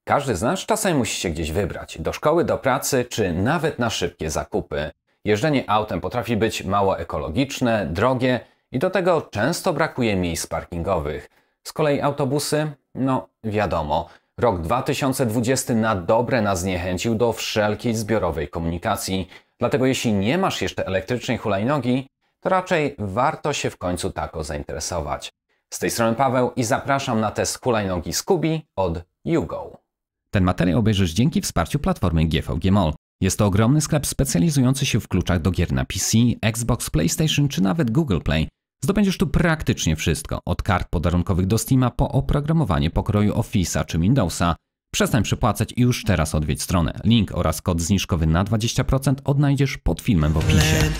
Każdy z nas czasem musi się gdzieś wybrać. Do szkoły, do pracy, czy nawet na szybkie zakupy. Jeżdżenie autem potrafi być mało ekologiczne, drogie i do tego często brakuje miejsc parkingowych. Z kolei autobusy, no wiadomo, rok 2020 na dobre nas zniechęcił do wszelkiej zbiorowej komunikacji. Dlatego jeśli nie masz jeszcze elektrycznej hulajnogi, to raczej warto się w końcu tako zainteresować. Z tej strony Paweł i zapraszam na test hulajnogi Scooby od YouGo. Ten materiał obejrzysz dzięki wsparciu platformy GVG Mall. Jest to ogromny sklep specjalizujący się w kluczach do gier na PC, Xbox, PlayStation czy nawet Google Play. Zdobędziesz tu praktycznie wszystko, od kart podarunkowych do Steama po oprogramowanie pokroju Office'a czy Windowsa. Przestań przepłacać i już teraz odwiedź stronę. Link oraz kod zniżkowy na 20% odnajdziesz pod filmem w opisie.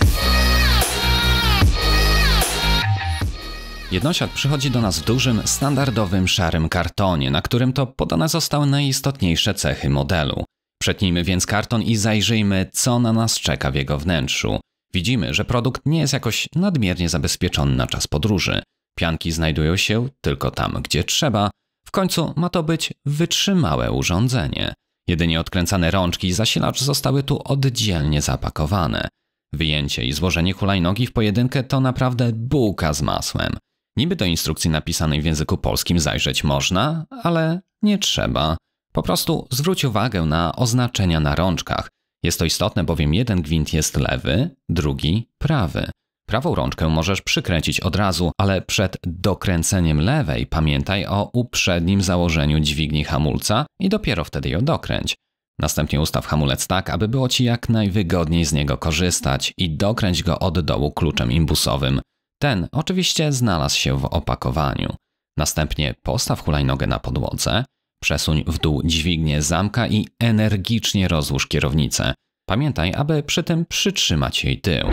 Jednosiad przychodzi do nas w dużym, standardowym, szarym kartonie, na którym to podane zostały najistotniejsze cechy modelu. Przetnijmy więc karton i zajrzyjmy, co na nas czeka w jego wnętrzu. Widzimy, że produkt nie jest jakoś nadmiernie zabezpieczony na czas podróży. Pianki znajdują się tylko tam, gdzie trzeba. W końcu ma to być wytrzymałe urządzenie. Jedynie odkręcane rączki i zasilacz zostały tu oddzielnie zapakowane. Wyjęcie i złożenie hulajnogi w pojedynkę to naprawdę bułka z masłem. Niby do instrukcji napisanej w języku polskim zajrzeć można, ale nie trzeba. Po prostu zwróć uwagę na oznaczenia na rączkach. Jest to istotne, bowiem jeden gwint jest lewy, drugi prawy. Prawą rączkę możesz przykręcić od razu, ale przed dokręceniem lewej pamiętaj o uprzednim założeniu dźwigni hamulca i dopiero wtedy ją dokręć. Następnie ustaw hamulec tak, aby było Ci jak najwygodniej z niego korzystać i dokręć go od dołu kluczem imbusowym. Ten oczywiście znalazł się w opakowaniu. Następnie postaw hulajnogę na podłodze, przesuń w dół dźwignię zamka i energicznie rozłóż kierownicę. Pamiętaj, aby przy tym przytrzymać jej tył.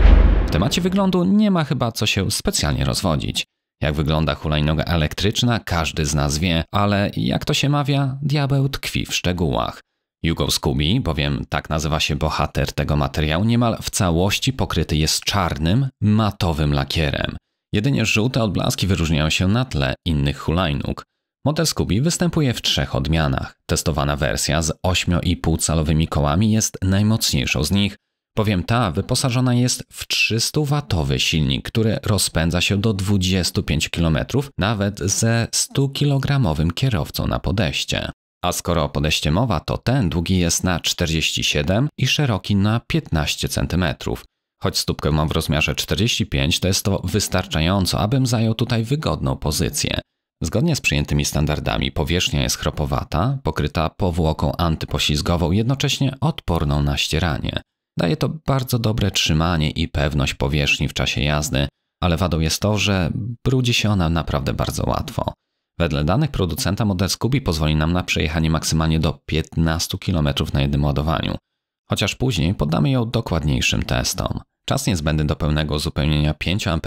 W temacie wyglądu nie ma chyba co się specjalnie rozwodzić. Jak wygląda hulajnoga elektryczna, każdy z nas wie, ale jak to się mawia, diabeł tkwi w szczegółach. YouGo Scooby, bowiem tak nazywa się bohater tego materiału, niemal w całości pokryty jest czarnym, matowym lakierem. Jedynie żółte odblaski wyróżniają się na tle innych hulajnóg. Model Scooby występuje w 3 odmianach. Testowana wersja z 8,5-calowymi kołami jest najmocniejszą z nich, bowiem ta wyposażona jest w 300-watowy silnik, który rozpędza się do 25 km, nawet ze 100-kilogramowym kierowcą na podejście. A skoro o podejście mowa, to ten długi jest na 47 i szeroki na 15 cm. Choć stópkę mam w rozmiarze 45, to jest to wystarczająco, abym zajął tutaj wygodną pozycję. Zgodnie z przyjętymi standardami powierzchnia jest chropowata, pokryta powłoką antypoślizgową, jednocześnie odporną na ścieranie. Daje to bardzo dobre trzymanie i pewność powierzchni w czasie jazdy, ale wadą jest to, że brudzi się ona naprawdę bardzo łatwo. Wedle danych producenta model Scooby pozwoli nam na przejechanie maksymalnie do 15 km na jednym ładowaniu, chociaż później poddamy ją dokładniejszym testom. Czas niezbędny do pełnego uzupełnienia 5A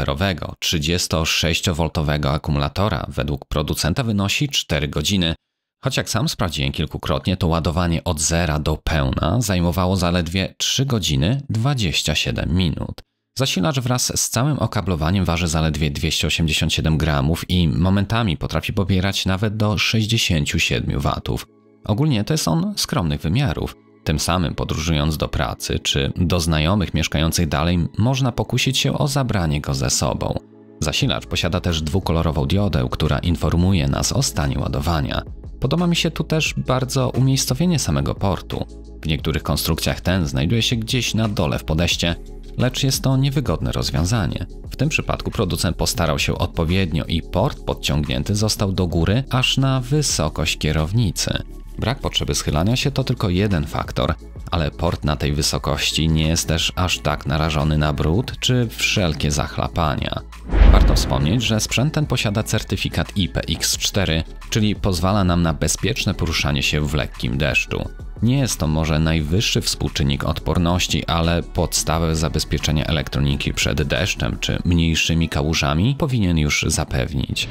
36V akumulatora według producenta wynosi 4 godziny, choć jak sam sprawdziłem kilkukrotnie, to ładowanie od zera do pełna zajmowało zaledwie 3 godziny 27 minut. Zasilacz wraz z całym okablowaniem waży zaledwie 287 gramów i momentami potrafi pobierać nawet do 67 watów. Ogólnie to jest on skromnych wymiarów. Tym samym podróżując do pracy czy do znajomych mieszkających dalej można pokusić się o zabranie go ze sobą. Zasilacz posiada też dwukolorową diodę, która informuje nas o stanie ładowania. Podoba mi się tu też bardzo umiejscowienie samego portu. W niektórych konstrukcjach ten znajduje się gdzieś na dole w podejście, lecz jest to niewygodne rozwiązanie. W tym przypadku producent postarał się odpowiednio i port podciągnięty został do góry aż na wysokość kierownicy. Brak potrzeby schylania się to tylko jeden faktor, ale port na tej wysokości nie jest też aż tak narażony na brud czy wszelkie zachlapania. Warto wspomnieć, że sprzęt ten posiada certyfikat IPX4, czyli pozwala nam na bezpieczne poruszanie się w lekkim deszczu. Nie jest to może najwyższy współczynnik odporności, ale podstawę zabezpieczenia elektroniki przed deszczem czy mniejszymi kałużami powinien już zapewnić.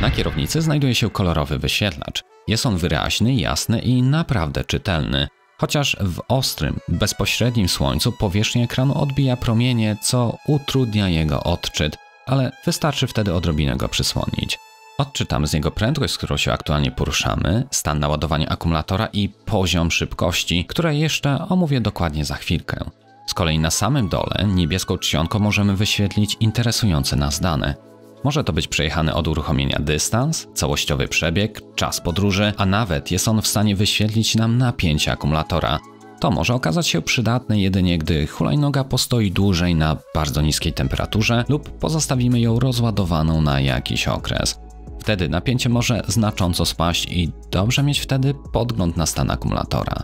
Na kierownicy znajduje się kolorowy wyświetlacz. Jest on wyraźny, jasny i naprawdę czytelny. Chociaż w ostrym, bezpośrednim słońcu powierzchnia ekranu odbija promienie, co utrudnia jego odczyt, ale wystarczy wtedy odrobinę go przysłonić. Odczytamy z niego prędkość, z którą się aktualnie poruszamy, stan naładowania akumulatora i poziom szybkości, które jeszcze omówię dokładnie za chwilkę. Z kolei na samym dole niebieską czcionką możemy wyświetlić interesujące nas dane. Może to być przejechany od uruchomienia dystans, całościowy przebieg, czas podróży, a nawet jest on w stanie wyświetlić nam napięcie akumulatora. To może okazać się przydatne jedynie, gdy hulajnoga postoi dłużej na bardzo niskiej temperaturze lub pozostawimy ją rozładowaną na jakiś okres. Wtedy napięcie może znacząco spaść i dobrze mieć wtedy podgląd na stan akumulatora.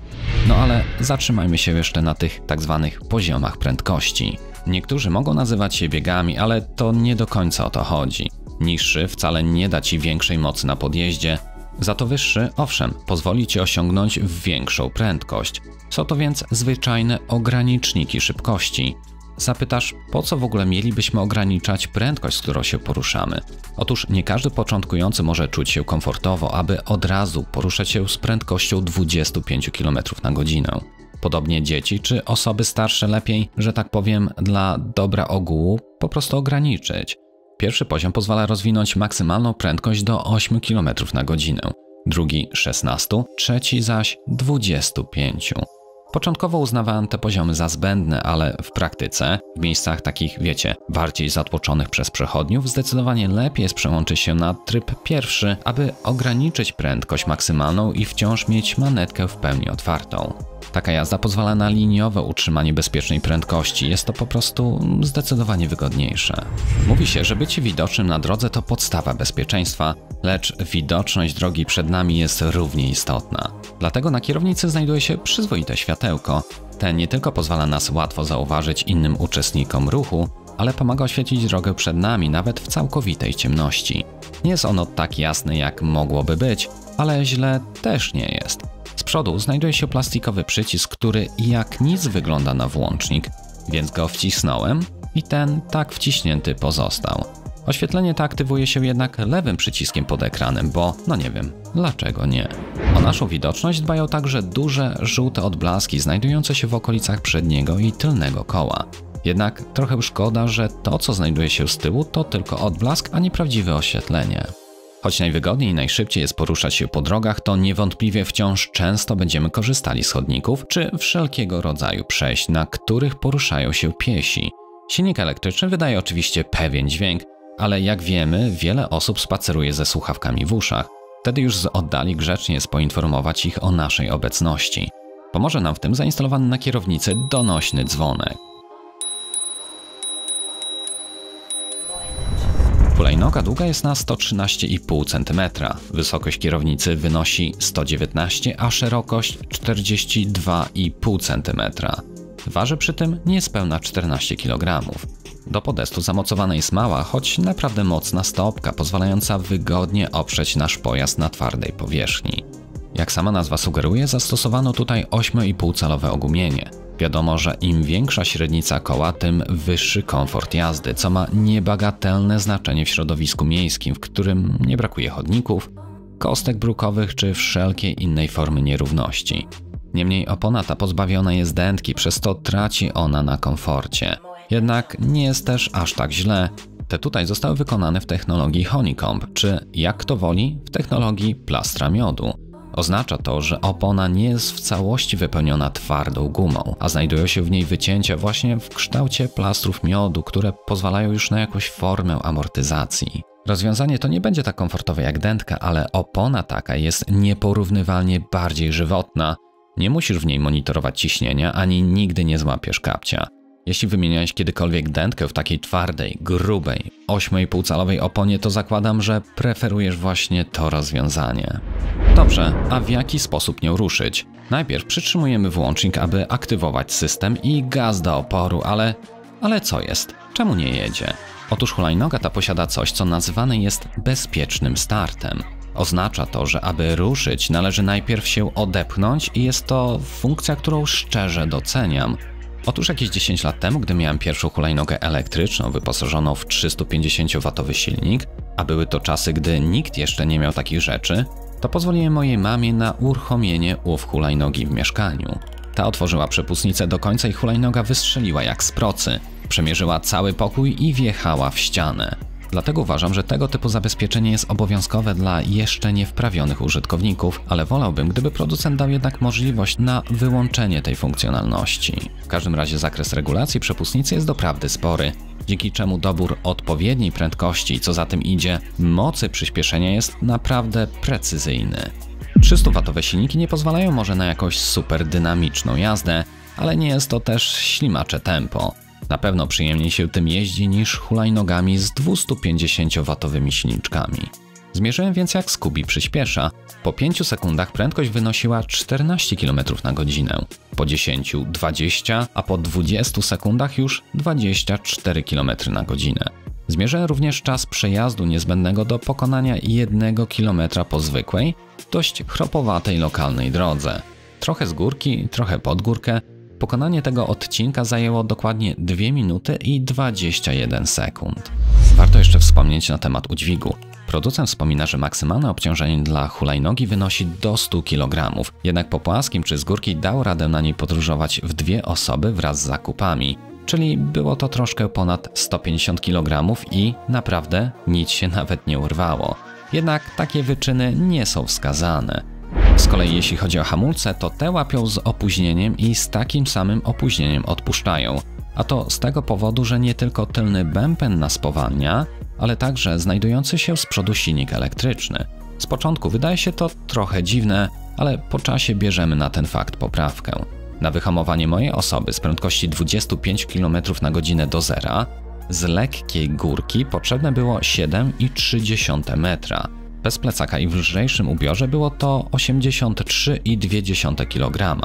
No ale zatrzymajmy się jeszcze na tych tak zwanych poziomach prędkości. Niektórzy mogą nazywać się biegami, ale to nie do końca o to chodzi. Niższy wcale nie da Ci większej mocy na podjeździe, za to wyższy, owszem, pozwoli Ci osiągnąć większą prędkość. Są to więc zwyczajne ograniczniki szybkości. Zapytasz, po co w ogóle mielibyśmy ograniczać prędkość, z którą się poruszamy? Otóż nie każdy początkujący może czuć się komfortowo, aby od razu poruszać się z prędkością 25 km na godzinę. Podobnie dzieci czy osoby starsze lepiej, że tak powiem, dla dobra ogółu po prostu ograniczyć. Pierwszy poziom pozwala rozwinąć maksymalną prędkość do 8 km na godzinę, drugi 16, trzeci zaś 25. Początkowo uznawałem te poziomy za zbędne, ale w praktyce, w miejscach takich, wiecie, bardziej zatłoczonych przez przechodniów, zdecydowanie lepiej jest przełączyć się na tryb pierwszy, aby ograniczyć prędkość maksymalną i wciąż mieć manetkę w pełni otwartą. Taka jazda pozwala na liniowe utrzymanie bezpiecznej prędkości, jest to po prostu zdecydowanie wygodniejsze. Mówi się, że bycie widocznym na drodze to podstawa bezpieczeństwa, lecz widoczność drogi przed nami jest równie istotna. Dlatego na kierownicy znajduje się przyzwoite światełko. Ten nie tylko pozwala nas łatwo zauważyć innym uczestnikom ruchu, ale pomaga oświetlić drogę przed nami nawet w całkowitej ciemności. Nie jest ono tak jasne, jak mogłoby być, ale źle też nie jest. Z przodu znajduje się plastikowy przycisk, który jak nic wygląda na włącznik, więc go wcisnąłem i ten tak wciśnięty pozostał. Oświetlenie to aktywuje się jednak lewym przyciskiem pod ekranem, bo no nie wiem, dlaczego nie. O naszą widoczność dbają także duże, żółte odblaski znajdujące się w okolicach przedniego i tylnego koła. Jednak trochę szkoda, że to, co znajduje się z tyłu, to tylko odblask, a nie prawdziwe oświetlenie. Choć najwygodniej i najszybciej jest poruszać się po drogach, to niewątpliwie wciąż często będziemy korzystali z chodników czy wszelkiego rodzaju przejść, na których poruszają się piesi. Silnik elektryczny wydaje oczywiście pewien dźwięk, ale jak wiemy, wiele osób spaceruje ze słuchawkami w uszach. Wtedy już z oddali grzecznie jest poinformować ich o naszej obecności. Pomoże nam w tym zainstalowany na kierownicy donośny dzwonek. Hulajnoga długa jest na 113,5 cm, wysokość kierownicy wynosi 119, a szerokość 42,5 cm. Waży przy tym niespełna 14 kg. Do podestu zamocowana jest mała, choć naprawdę mocna stopka, pozwalająca wygodnie oprzeć nasz pojazd na twardej powierzchni. Jak sama nazwa sugeruje, zastosowano tutaj 8,5-calowe ogumienie. Wiadomo, że im większa średnica koła, tym wyższy komfort jazdy, co ma niebagatelne znaczenie w środowisku miejskim, w którym nie brakuje chodników, kostek brukowych czy wszelkiej innej formy nierówności. Niemniej opona ta pozbawiona jest dętki, przez to traci ona na komforcie. Jednak nie jest też aż tak źle. Te tutaj zostały wykonane w technologii honeycomb, czy jak kto woli, w technologii plastra miodu. Oznacza to, że opona nie jest w całości wypełniona twardą gumą, a znajdują się w niej wycięcia właśnie w kształcie plastrów miodu, które pozwalają już na jakąś formę amortyzacji. Rozwiązanie to nie będzie tak komfortowe jak dętka, ale opona taka jest nieporównywalnie bardziej żywotna. Nie musisz w niej monitorować ciśnienia, ani nigdy nie złapiesz kapcia. Jeśli wymieniałeś kiedykolwiek dętkę w takiej twardej, grubej, 8,5-calowej oponie, to zakładam, że preferujesz właśnie to rozwiązanie. Dobrze, a w jaki sposób nią ruszyć? Najpierw przytrzymujemy włącznik, aby aktywować system i gaz do oporu, ale co jest? Czemu nie jedzie? Otóż hulajnoga ta posiada coś, co nazywane jest bezpiecznym startem. Oznacza to, że aby ruszyć, należy najpierw się odepchnąć i jest to funkcja, którą szczerze doceniam. Otóż jakieś 10 lat temu, gdy miałem pierwszą hulajnogę elektryczną wyposażoną w 350W silnik, a były to czasy, gdy nikt jeszcze nie miał takich rzeczy, to pozwoliłem mojej mamie na uruchomienie ów hulajnogi w mieszkaniu. Ta otworzyła przepustnicę do końca i hulajnoga wystrzeliła jak z procy. Przemierzyła cały pokój i wjechała w ścianę. Dlatego uważam, że tego typu zabezpieczenie jest obowiązkowe dla jeszcze niewprawionych użytkowników, ale wolałbym, gdyby producent dał jednak możliwość na wyłączenie tej funkcjonalności. W każdym razie zakres regulacji przepustnicy jest doprawdy spory, dzięki czemu dobór odpowiedniej prędkości i co za tym idzie mocy przyspieszenia jest naprawdę precyzyjny. 300-watowe silniki nie pozwalają może na jakąś super dynamiczną jazdę, ale nie jest to też ślimacze tempo. Na pewno przyjemniej się tym jeździ niż hulajnogami z 250-watowymi silniczkami. Zmierzyłem więc, jak Scooby przyspiesza. Po 5 sekundach prędkość wynosiła 14 km na godzinę, po 10 – 20, a po 20 sekundach już 24 km na godzinę. Zmierzyłem również czas przejazdu niezbędnego do pokonania 1 km po zwykłej, dość chropowatej lokalnej drodze. Trochę z górki, trochę pod górkę. Pokonanie tego odcinka zajęło dokładnie 2 minuty i 21 sekund. Warto jeszcze wspomnieć na temat udźwigu. Producent wspomina, że maksymalne obciążenie dla hulajnogi wynosi do 100 kg, jednak po płaskim czy z górki dał radę na niej podróżować w 2 osoby wraz z zakupami, czyli było to troszkę ponad 150 kg i naprawdę nic się nawet nie urwało. Jednak takie wyczyny nie są wskazane. Z kolei jeśli chodzi o hamulce, to te łapią z opóźnieniem i z takim samym opóźnieniem odpuszczają. A to z tego powodu, że nie tylko tylny bęben nas spowalnia, ale także znajdujący się z przodu silnik elektryczny. Z początku wydaje się to trochę dziwne, ale po czasie bierzemy na ten fakt poprawkę. Na wyhamowanie mojej osoby z prędkości 25 km na godzinę do zera z lekkiej górki potrzebne było 7,3 metra. Bez plecaka i w lżejszym ubiorze było to 83,2 kg.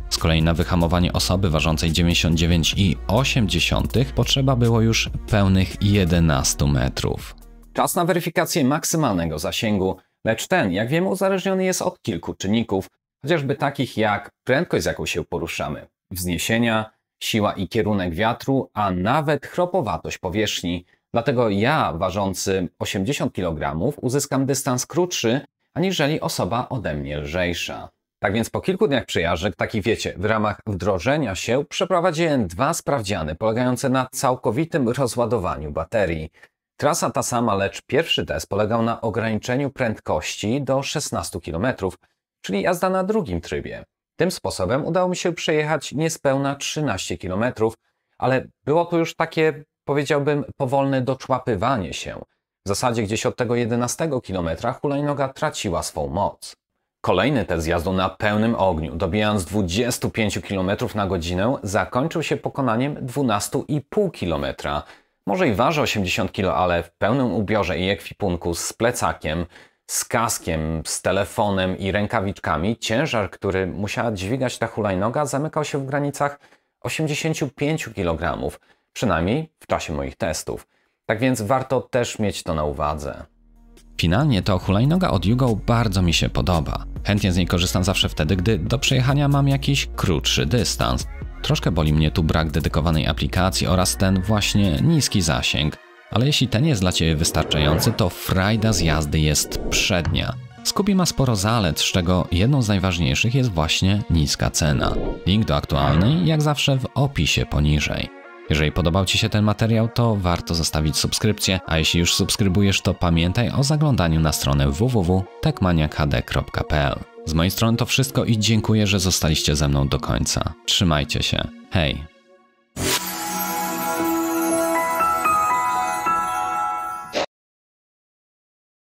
Z kolei na wyhamowanie osoby ważącej 99,8 potrzeba było już pełnych 11 metrów. Czas na weryfikację maksymalnego zasięgu, lecz ten, jak wiemy, uzależniony jest od kilku czynników, chociażby takich jak prędkość, z jaką się poruszamy, wzniesienia, siła i kierunek wiatru, a nawet chropowatość powierzchni. Dlatego ja, ważący 80 kg, uzyskam dystans krótszy, aniżeli osoba ode mnie lżejsza. Tak więc po kilku dniach przejażdżek, takich wiecie, w ramach wdrożenia się, przeprowadziłem 2 sprawdziany polegające na całkowitym rozładowaniu baterii. Trasa ta sama, lecz pierwszy test polegał na ograniczeniu prędkości do 16 km, czyli jazda na drugim trybie. Tym sposobem udało mi się przejechać niespełna 13 km, ale było to już takie, powiedziałbym, powolne doczłapywanie się. W zasadzie gdzieś od tego 11 km hulajnoga traciła swą moc. Kolejny test zjazdu na pełnym ogniu, dobijając 25 km na godzinę, zakończył się pokonaniem 12,5 km. Może i waży 80 kg, ale w pełnym ubiorze i ekwipunku z plecakiem, z kaskiem, z telefonem i rękawiczkami, ciężar, który musiała dźwigać ta hulajnoga, zamykał się w granicach 85 kg, przynajmniej w czasie moich testów. Tak więc warto też mieć to na uwadze. Finalnie to hulajnoga od Yugo bardzo mi się podoba. Chętnie z niej korzystam zawsze wtedy, gdy do przejechania mam jakiś krótszy dystans. Troszkę boli mnie tu brak dedykowanej aplikacji oraz ten właśnie niski zasięg. Ale jeśli ten jest dla Ciebie wystarczający, to frajda z jazdy jest przednia. Scooby ma sporo zalet, z czego jedną z najważniejszych jest właśnie niska cena. Link do aktualnej, jak zawsze, w opisie poniżej. Jeżeli podobał Ci się ten materiał, to warto zostawić subskrypcję, a jeśli już subskrybujesz, to pamiętaj o zaglądaniu na stronę www.techmaniakhd.pl. Z mojej strony to wszystko i dziękuję, że zostaliście ze mną do końca. Trzymajcie się. Hej!